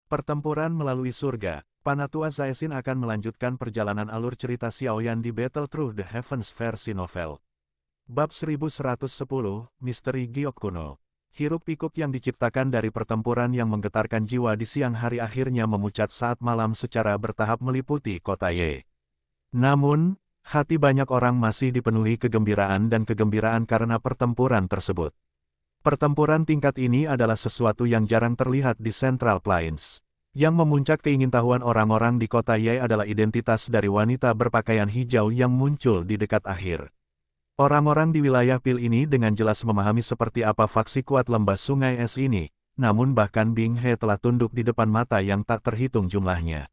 Pertempuran melalui surga, Panatua Zaesin akan melanjutkan perjalanan alur cerita Xiaoyan di Battle Through the Heavens versi novel. Bab 1110, Misteri Giok Kuno. Hiruk-pikuk yang diciptakan dari pertempuran yang menggetarkan jiwa di siang hari akhirnya memucat saat malam secara bertahap meliputi kota Ye. Namun, hati banyak orang masih dipenuhi kegembiraan dan kegembiraan karena pertempuran tersebut. Pertempuran tingkat ini adalah sesuatu yang jarang terlihat di Central Plains. Yang memuncak keingintahuan orang-orang di kota Ye adalah identitas dari wanita berpakaian hijau yang muncul di dekat akhir. Orang-orang di wilayah Pil ini dengan jelas memahami seperti apa faksi kuat lembah sungai es ini, namun bahkan Bing He telah tunduk di depan mata yang tak terhitung jumlahnya.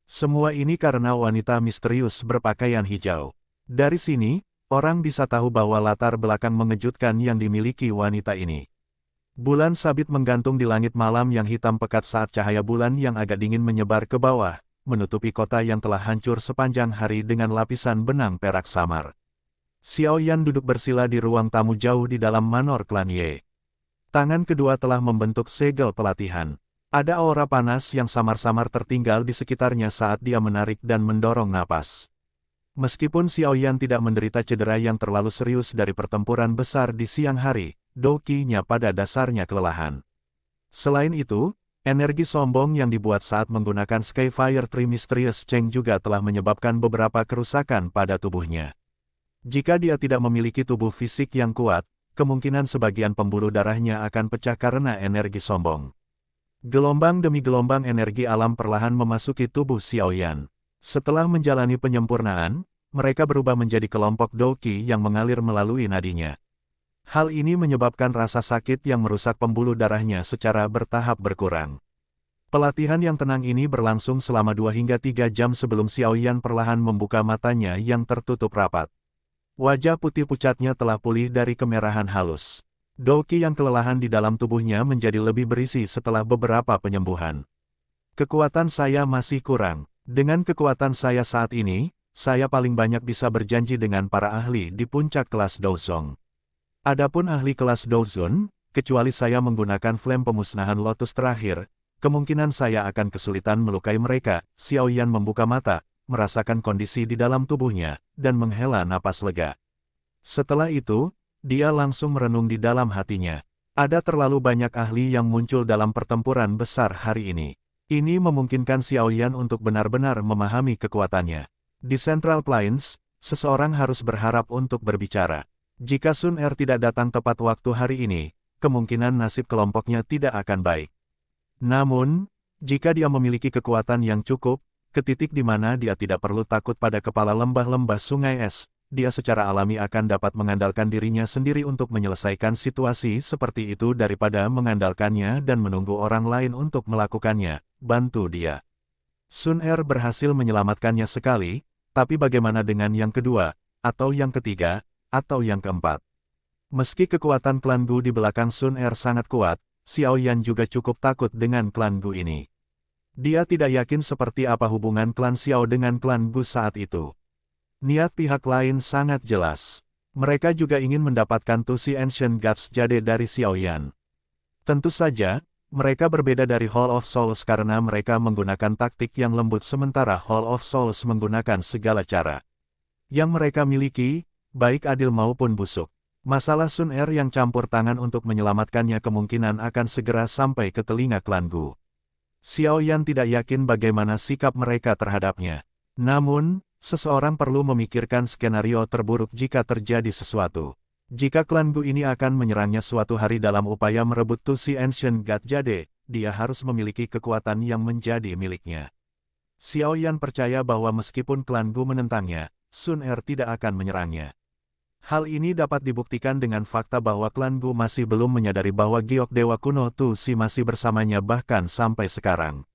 Semua ini karena wanita misterius berpakaian hijau. Dari sini, orang bisa tahu bahwa latar belakang mengejutkan yang dimiliki wanita ini. Bulan sabit menggantung di langit malam yang hitam pekat saat cahaya bulan yang agak dingin menyebar ke bawah, menutupi kota yang telah hancur sepanjang hari dengan lapisan benang perak samar. Xiaoyan duduk bersila di ruang tamu jauh di dalam manor klan Ye. Tangan kedua telah membentuk segel pelatihan. Ada aura panas yang samar-samar tertinggal di sekitarnya saat dia menarik dan mendorong napas. Meskipun Xiaoyan tidak menderita cedera yang terlalu serius dari pertempuran besar di siang hari, Doki-nya pada dasarnya kelelahan. Selain itu, energi sombong yang dibuat saat menggunakan Skyfire Tree Mysterious Cheng juga telah menyebabkan beberapa kerusakan pada tubuhnya. Jika dia tidak memiliki tubuh fisik yang kuat, kemungkinan sebagian pembuluh darahnya akan pecah karena energi sombong. Gelombang demi gelombang energi alam perlahan memasuki tubuh Xiaoyan. Setelah menjalani penyempurnaan, mereka berubah menjadi kelompok Doki yang mengalir melalui nadinya. Hal ini menyebabkan rasa sakit yang merusak pembuluh darahnya secara bertahap berkurang. Pelatihan yang tenang ini berlangsung selama 2 hingga 3 jam sebelum Xiaoyan perlahan membuka matanya yang tertutup rapat. Wajah putih pucatnya telah pulih dari kemerahan halus. Doki yang kelelahan di dalam tubuhnya menjadi lebih berisi setelah beberapa penyembuhan. Kekuatan saya masih kurang. Dengan kekuatan saya saat ini, saya paling banyak bisa berjanji dengan para ahli di puncak kelas Douzong. Adapun ahli kelas Douzun, kecuali saya menggunakan flame pemusnahan lotus terakhir, kemungkinan saya akan kesulitan melukai mereka. Xiaoyan membuka mata, merasakan kondisi di dalam tubuhnya, dan menghela napas lega. Setelah itu, dia langsung merenung di dalam hatinya. Ada terlalu banyak ahli yang muncul dalam pertempuran besar hari ini. Ini memungkinkan Xiaoyan untuk benar-benar memahami kekuatannya. Di Central Plains, seseorang harus berharap untuk berbicara. Jika Sun Er tidak datang tepat waktu hari ini, kemungkinan nasib kelompoknya tidak akan baik. Namun, jika dia memiliki kekuatan yang cukup, ke titik di mana dia tidak perlu takut pada kepala lembah-lembah sungai es, dia secara alami akan dapat mengandalkan dirinya sendiri untuk menyelesaikan situasi seperti itu daripada mengandalkannya dan menunggu orang lain untuk melakukannya. Bantu dia. Sun Er berhasil menyelamatkannya sekali, tapi bagaimana dengan yang kedua, atau yang ketiga, atau yang keempat? Meski kekuatan klan Gu di belakang Sun Er sangat kuat, Xiaoyan juga cukup takut dengan klan Gu ini. Dia tidak yakin seperti apa hubungan klan Xiao dengan klan Gu saat itu. Niat pihak lain sangat jelas. Mereka juga ingin mendapatkan Tusi Ancient Gods Jade dari Xiaoyan. Tentu saja, mereka berbeda dari Hall of Souls karena mereka menggunakan taktik yang lembut sementara Hall of Souls menggunakan segala cara yang mereka miliki, baik adil maupun busuk. Masalah Sun Er yang campur tangan untuk menyelamatkannya kemungkinan akan segera sampai ke telinga klan Gu. Xiaoyan tidak yakin bagaimana sikap mereka terhadapnya. Namun, seseorang perlu memikirkan skenario terburuk jika terjadi sesuatu. Jika klan Gu ini akan menyerangnya suatu hari dalam upaya merebut Tusi Ancient God Jade, dia harus memiliki kekuatan yang menjadi miliknya. Xiaoyan percaya bahwa meskipun klan Gu menentangnya, Sun Er tidak akan menyerangnya. Hal ini dapat dibuktikan dengan fakta bahwa klan Gu masih belum menyadari bahwa Giok Dewa Kuno Tusi masih bersamanya bahkan sampai sekarang.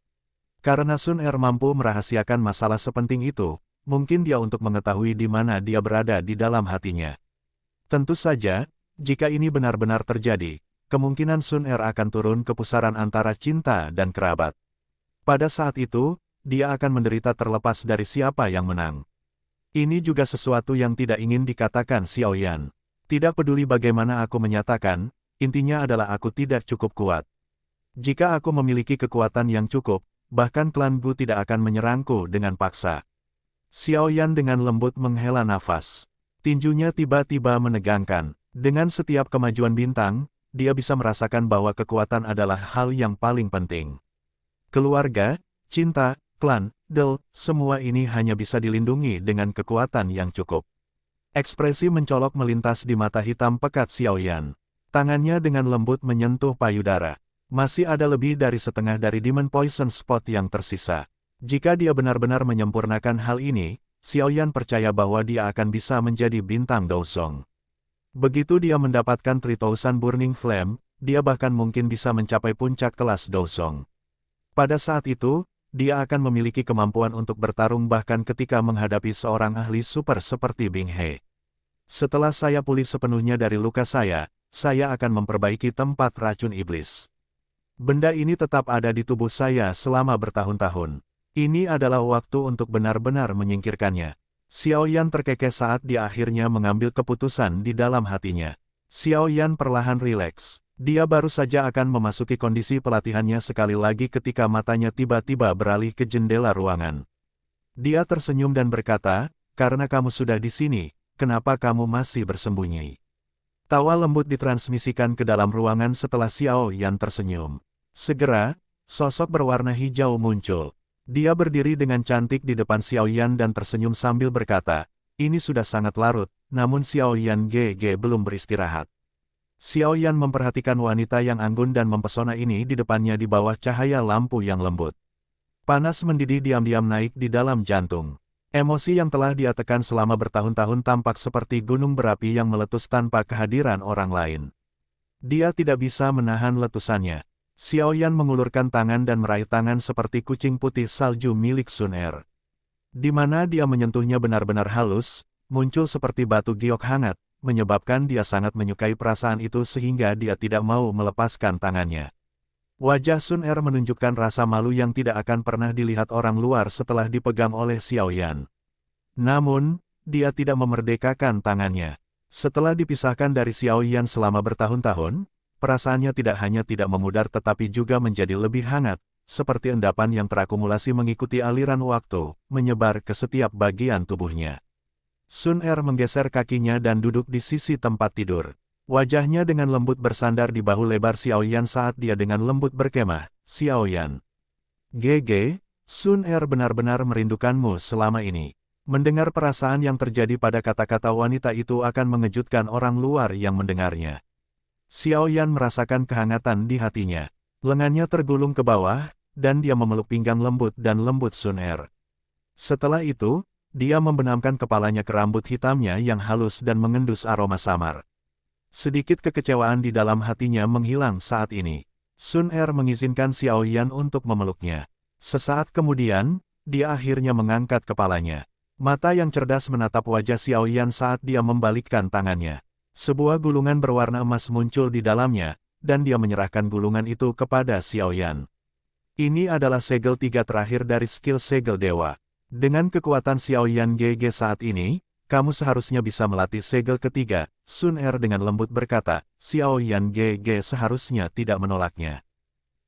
Karena Sun Er mampu merahasiakan masalah sepenting itu, mungkin dia untuk mengetahui di mana dia berada di dalam hatinya. Tentu saja, jika ini benar-benar terjadi, kemungkinan Sun Er akan turun ke pusaran antara cinta dan kerabat. Pada saat itu, dia akan menderita terlepas dari siapa yang menang. Ini juga sesuatu yang tidak ingin dikatakan Xiaoyan. Tidak peduli bagaimana aku menyatakan, intinya adalah aku tidak cukup kuat. Jika aku memiliki kekuatan yang cukup, bahkan klan Gu tidak akan menyerangku dengan paksa. Xiao Yan dengan lembut menghela nafas. Tinjunya tiba-tiba menegangkan. Dengan setiap kemajuan bintang, dia bisa merasakan bahwa kekuatan adalah hal yang paling penting. Keluarga, cinta, klan, semua ini hanya bisa dilindungi dengan kekuatan yang cukup. Ekspresi mencolok melintas di mata hitam pekat Xiao Yan. Tangannya dengan lembut menyentuh payudara. Masih ada lebih dari setengah dari Demon Poison Spot yang tersisa. Jika dia benar-benar menyempurnakan hal ini, Xiao Yan percaya bahwa dia akan bisa menjadi bintang Douzong. Begitu dia mendapatkan 3000 Burning Flame, dia bahkan mungkin bisa mencapai puncak kelas Douzong. Pada saat itu, dia akan memiliki kemampuan untuk bertarung bahkan ketika menghadapi seorang ahli super seperti Bing He. Setelah saya pulih sepenuhnya dari luka saya akan memperbaiki tempat racun iblis. Benda ini tetap ada di tubuh saya selama bertahun-tahun. Ini adalah waktu untuk benar-benar menyingkirkannya. Xiao Yan terkekeh saat dia akhirnya mengambil keputusan di dalam hatinya. Xiao Yan perlahan rileks. Dia baru saja akan memasuki kondisi pelatihannya sekali lagi ketika matanya tiba-tiba beralih ke jendela ruangan. Dia tersenyum dan berkata, "Karena kamu sudah di sini, kenapa kamu masih bersembunyi?" Tawa lembut ditransmisikan ke dalam ruangan setelah Xiao Yan tersenyum. Segera, sosok berwarna hijau muncul. Dia berdiri dengan cantik di depan Xiao Yan dan tersenyum sambil berkata, "Ini sudah sangat larut, namun Xiao Yan GG belum beristirahat." Xiao Yan memperhatikan wanita yang anggun dan mempesona ini di depannya di bawah cahaya lampu yang lembut. Panas mendidih diam-diam naik di dalam jantung. Emosi yang telah dia tekan selama bertahun-tahun tampak seperti gunung berapi yang meletus tanpa kehadiran orang lain. Dia tidak bisa menahan letusannya. Xiao Yan mengulurkan tangan dan meraih tangan seperti kucing putih salju milik Sun Er. Di mana dia menyentuhnya benar-benar halus, muncul seperti batu giok hangat, menyebabkan dia sangat menyukai perasaan itu sehingga dia tidak mau melepaskan tangannya. Wajah Sun Er menunjukkan rasa malu yang tidak akan pernah dilihat orang luar setelah dipegang oleh Xiao Yan. Namun, dia tidak memerdekakan tangannya. Setelah dipisahkan dari Xiao Yan selama bertahun-tahun, perasaannya tidak hanya tidak memudar tetapi juga menjadi lebih hangat, seperti endapan yang terakumulasi mengikuti aliran waktu, menyebar ke setiap bagian tubuhnya. Sun Er menggeser kakinya dan duduk di sisi tempat tidur. Wajahnya dengan lembut bersandar di bahu lebar Xiao Yan saat dia dengan lembut berkemah, "Xiao Yan. GG, Sun Er benar-benar merindukanmu selama ini." Mendengar perasaan yang terjadi pada kata-kata wanita itu akan mengejutkan orang luar yang mendengarnya. Xiao Yan merasakan kehangatan di hatinya. Lengannya tergulung ke bawah, dan dia memeluk pinggang lembut dan lembut Sun Er. Setelah itu, dia membenamkan kepalanya ke rambut hitamnya yang halus dan mengendus aroma samar. Sedikit kekecewaan di dalam hatinya menghilang saat ini. Sun Er mengizinkan Xiao Yan untuk memeluknya. Sesaat kemudian, dia akhirnya mengangkat kepalanya. Mata yang cerdas menatap wajah Xiao Yan saat dia membalikkan tangannya. Sebuah gulungan berwarna emas muncul di dalamnya, dan dia menyerahkan gulungan itu kepada Xiao Yan. Ini adalah segel 3 terakhir dari skill segel dewa. Dengan kekuatan Xiao Yan GG saat ini, kamu seharusnya bisa melatih segel ketiga, Sun Er dengan lembut berkata. Xiao Yan GG seharusnya tidak menolaknya.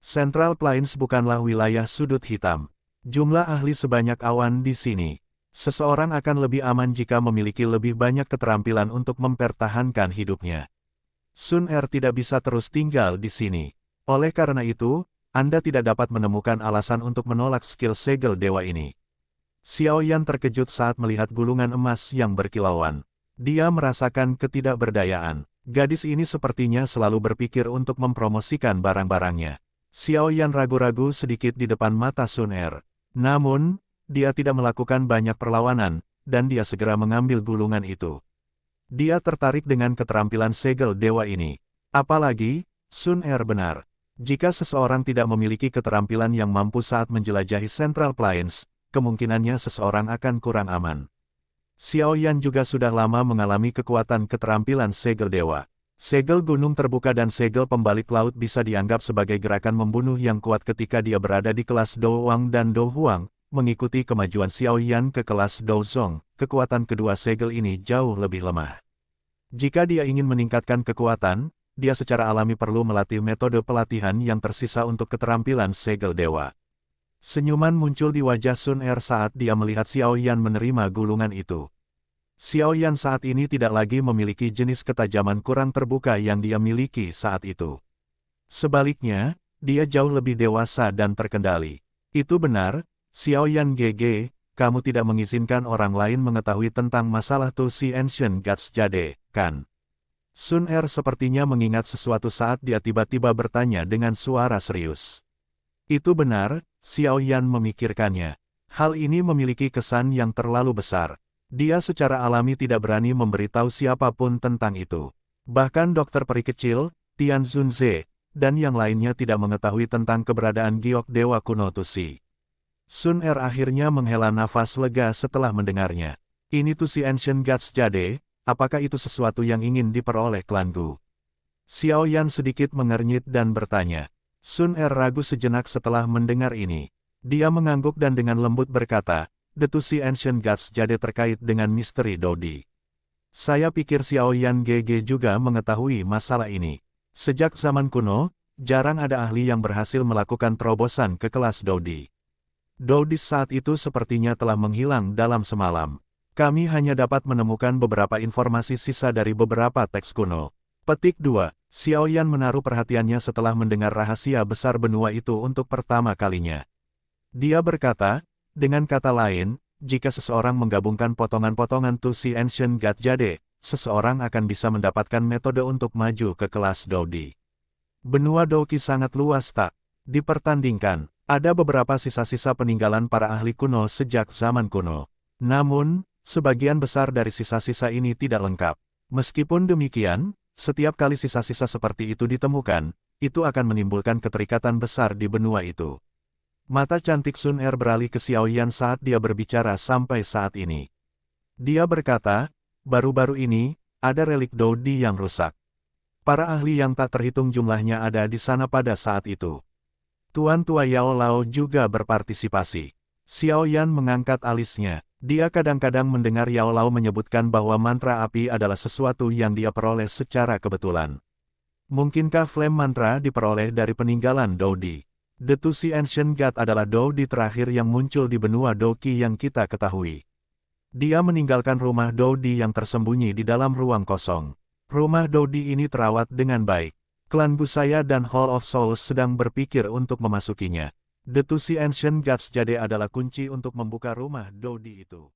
Central Plains bukanlah wilayah sudut hitam. Jumlah ahli sebanyak awan di sini. Seseorang akan lebih aman jika memiliki lebih banyak keterampilan untuk mempertahankan hidupnya. Sun Er tidak bisa terus tinggal di sini. Oleh karena itu, Anda tidak dapat menemukan alasan untuk menolak skill segel dewa ini. Xiao Yan terkejut saat melihat gulungan emas yang berkilauan. Dia merasakan ketidakberdayaan. Gadis ini sepertinya selalu berpikir untuk mempromosikan barang-barangnya. Xiao Yan ragu-ragu sedikit di depan mata Sun Er. Namun, dia tidak melakukan banyak perlawanan, dan dia segera mengambil gulungan itu. Dia tertarik dengan keterampilan segel dewa ini. Apalagi, Sun Er benar. Jika seseorang tidak memiliki keterampilan yang mampu saat menjelajahi Central Plains, kemungkinannya seseorang akan kurang aman. Xiao Yan juga sudah lama mengalami kekuatan keterampilan segel dewa. Segel gunung terbuka dan segel pembalik laut bisa dianggap sebagai gerakan membunuh yang kuat ketika dia berada di kelas Do Wang dan Do Huang. Mengikuti kemajuan Xiao Yan ke kelas Do Zong, kekuatan kedua segel ini jauh lebih lemah. Jika dia ingin meningkatkan kekuatan, dia secara alami perlu melatih metode pelatihan yang tersisa untuk keterampilan segel dewa. Senyuman muncul di wajah Sun Er saat dia melihat Xiao Yan menerima gulungan itu. Xiao Yan saat ini tidak lagi memiliki jenis ketajaman kurang terbuka yang dia miliki saat itu. Sebaliknya, dia jauh lebih dewasa dan terkendali. Itu benar, Xiao Yan GG, kamu tidak mengizinkan orang lain mengetahui tentang masalah Tu Si Ancient Gods Jade, kan? Sun Er sepertinya mengingat sesuatu saat dia tiba-tiba bertanya dengan suara serius. Itu benar, Xiao Yan memikirkannya. Hal ini memiliki kesan yang terlalu besar. Dia secara alami tidak berani memberitahu siapapun tentang itu. Bahkan dokter peri kecil, Tian Zunze, dan yang lainnya tidak mengetahui tentang keberadaan giok dewa kuno Tusi. Sun Er akhirnya menghela nafas lega setelah mendengarnya. Ini Tusi Ancient Gods Jade, apakah itu sesuatu yang ingin diperoleh klanku? Xiao Yan sedikit mengernyit dan bertanya. Sun Er ragu sejenak setelah mendengar ini. Dia mengangguk dan dengan lembut berkata, The Tusi Ancient Gods Jade terkait dengan misteri Dodi. Saya pikir Xiao Yan GG juga mengetahui masalah ini. Sejak zaman kuno, jarang ada ahli yang berhasil melakukan terobosan ke kelas Dodi. Dodi saat itu sepertinya telah menghilang dalam semalam. Kami hanya dapat menemukan beberapa informasi sisa dari beberapa teks kuno. Petik 2. Xiao Yan menaruh perhatiannya setelah mendengar rahasia besar benua itu untuk pertama kalinya. Dia berkata, dengan kata lain, jika seseorang menggabungkan potongan-potongan Tu Si Ancient God Jade, seseorang akan bisa mendapatkan metode untuk maju ke kelas Dodi. Benua Doki sangat luas tak? Dipertandingkan, ada beberapa sisa-sisa peninggalan para ahli kuno sejak zaman kuno. Namun, sebagian besar dari sisa-sisa ini tidak lengkap. Meskipun demikian, setiap kali sisa-sisa seperti itu ditemukan, itu akan menimbulkan keterikatan besar di benua itu. Mata cantik Sun Er beralih ke Xiao Yan saat dia berbicara sampai saat ini. Dia berkata, baru-baru ini, ada relik Dodi yang rusak. Para ahli yang tak terhitung jumlahnya ada di sana pada saat itu. Tuan Tua Yao Lao juga berpartisipasi. Xiao Yan mengangkat alisnya. Dia kadang-kadang mendengar Yao Lao menyebutkan bahwa mantra api adalah sesuatu yang dia peroleh secara kebetulan. Mungkinkah flame mantra diperoleh dari peninggalan Dodi? The Tusi Ancient God adalah Dodi terakhir yang muncul di benua Doki yang kita ketahui. Dia meninggalkan rumah Dodi yang tersembunyi di dalam ruang kosong. Rumah Dodi ini terawat dengan baik. Klan Busaya dan Hall of Souls sedang berpikir untuk memasukinya. The Tusi Ancient Gods Jade adalah kunci untuk membuka rumah Dodi itu.